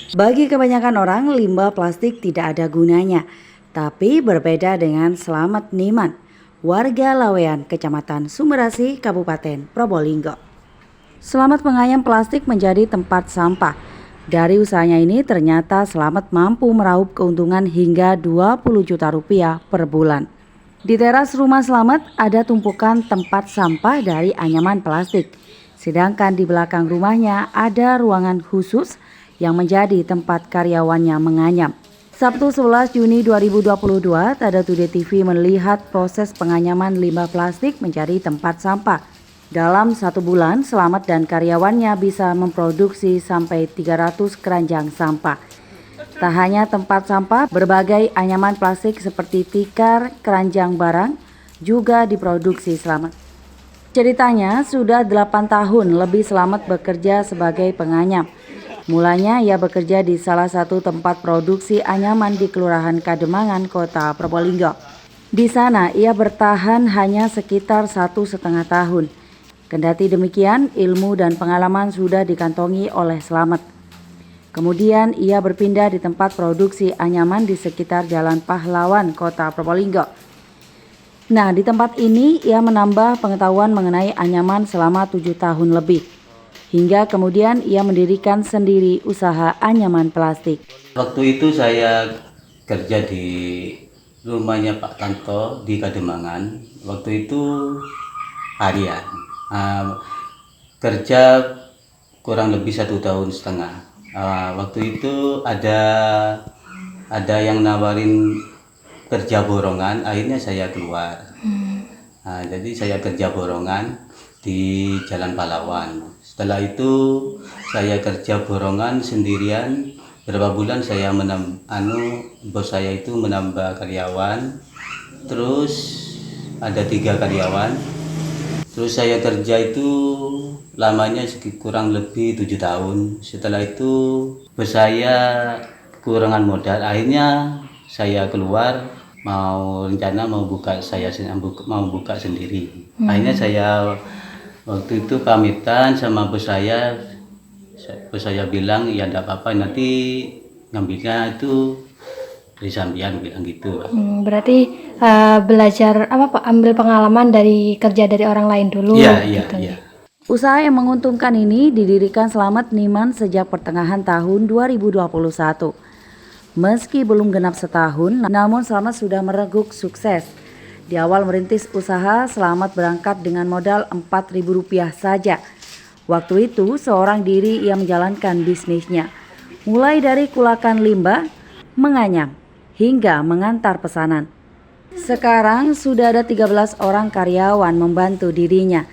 Bagi kebanyakan orang, limbah plastik tidak ada gunanya. Tapi berbeda dengan Slamet Niman, warga Lawean, Kecamatan Sumberasi, Kabupaten Probolinggo. Slamet menganyam plastik menjadi tempat sampah. Dari usahanya ini ternyata Slamet mampu meraup keuntungan hingga 20 juta rupiah per bulan. Di teras rumah Slamet ada tumpukan tempat sampah dari anyaman plastik. Sedangkan di belakang rumahnya ada ruangan khusus yang menjadi tempat karyawannya menganyam. Sabtu 11 Juni 2022, Tada Today TV melihat proses penganyaman limbah plastik menjadi tempat sampah. Dalam 1 bulan, Slamet dan karyawannya bisa memproduksi sampai 300 keranjang sampah. Tak hanya tempat sampah, berbagai anyaman plastik seperti tikar, keranjang barang juga diproduksi Slamet. Ceritanya, sudah 8 tahun lebih Slamet bekerja sebagai penganyam. Mulanya ia bekerja di salah satu tempat produksi anyaman di Kelurahan Kademangan, Kota Probolinggo. Di sana ia bertahan hanya sekitar 1,5 tahun. Kendati demikian, ilmu dan pengalaman sudah dikantongi oleh Slamet. Kemudian ia berpindah di tempat produksi anyaman di sekitar Jalan Pahlawan, Kota Probolinggo. Nah, di tempat ini ia menambah pengetahuan mengenai anyaman selama 7 tahun lebih. Hingga kemudian ia mendirikan sendiri usaha anyaman plastik. Waktu itu saya kerja di rumahnya Pak Tanto di Kademangan. Waktu itu harian. Kerja kurang lebih 1,5 tahun. Waktu itu ada yang nawarin kerja borongan, akhirnya saya keluar. Jadi saya kerja borongan di Jalan Pahlawan. Setelah itu saya kerja borongan sendirian. Berapa bulan saya bos saya itu menambah karyawan. Terus ada 3 karyawan. Terus saya kerja itu lamanya kurang lebih 7 tahun. Setelah itu bos saya kekurangan modal. Akhirnya saya keluar mau buka sendiri. Akhirnya saya waktu itu pamitan sama bos saya bilang ya enggak apa-apa, nanti ngambilnya itu dari sambian, bilang gitu. Berarti belajar Pak, ambil pengalaman dari kerja dari orang lain dulu. Iya. Usaha yang menguntungkan ini didirikan Slamet Niman sejak pertengahan tahun 2021. Meski belum genap setahun, namun Slamet sudah mereguk sukses. Di awal merintis usaha, Slamet berangkat dengan modal Rp4.000 saja. Waktu itu seorang diri ia menjalankan bisnisnya. Mulai dari kulakan limbah, menganyam, hingga mengantar pesanan. Sekarang sudah ada 13 orang karyawan membantu dirinya.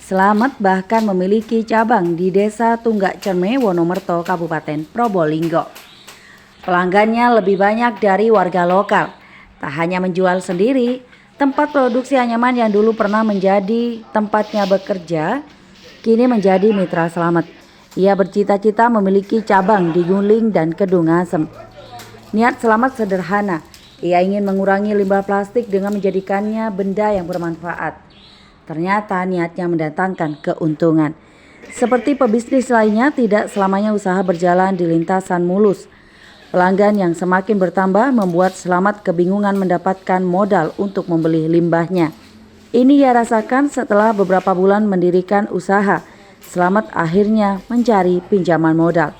Slamet bahkan memiliki cabang di Desa Tunggak Cerme, Wonomerto, Kabupaten Probolinggo. Pelanggannya lebih banyak dari warga lokal. Tak hanya menjual sendiri, tempat produksi anyaman yang dulu pernah menjadi tempatnya bekerja, kini menjadi mitra Slamet. Ia bercita-cita memiliki cabang di Guling dan Kedung Asem. Niat Slamet sederhana, ia ingin mengurangi limbah plastik dengan menjadikannya benda yang bermanfaat. Ternyata niatnya mendatangkan keuntungan. Seperti pebisnis lainnya, tidak selamanya usaha berjalan di lintasan mulus. Pelanggan yang semakin bertambah membuat Slamet kebingungan mendapatkan modal untuk membeli limbahnya. Ini ia rasakan setelah beberapa bulan mendirikan usaha. Slamet akhirnya mencari pinjaman modal.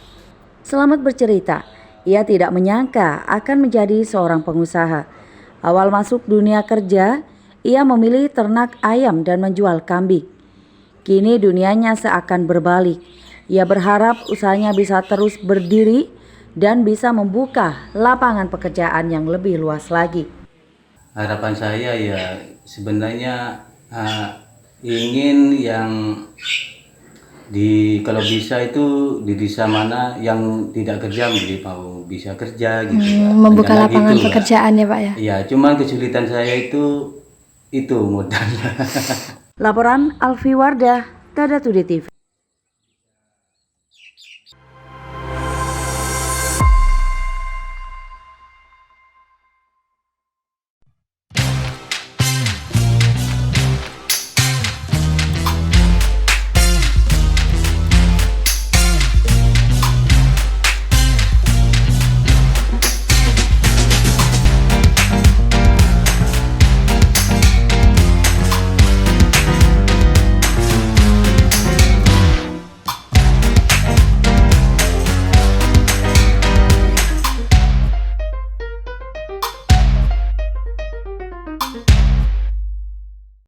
Slamet bercerita, ia tidak menyangka akan menjadi seorang pengusaha. Awal masuk dunia kerja, ia memilih ternak ayam dan menjual kambing. Kini dunianya seakan berbalik. Ia berharap usahanya bisa terus berdiri dan bisa membuka lapangan pekerjaan yang lebih luas lagi. Harapan saya ya sebenarnya ingin yang kalau bisa itu di desa mana yang tidak kerja mau bisa kerja gitu. Membuka lapangan pekerjaan ya Pak ya? Iya, cuman kesulitan saya itu modalnya. Laporan Alfi Wardah, Tada Today TV.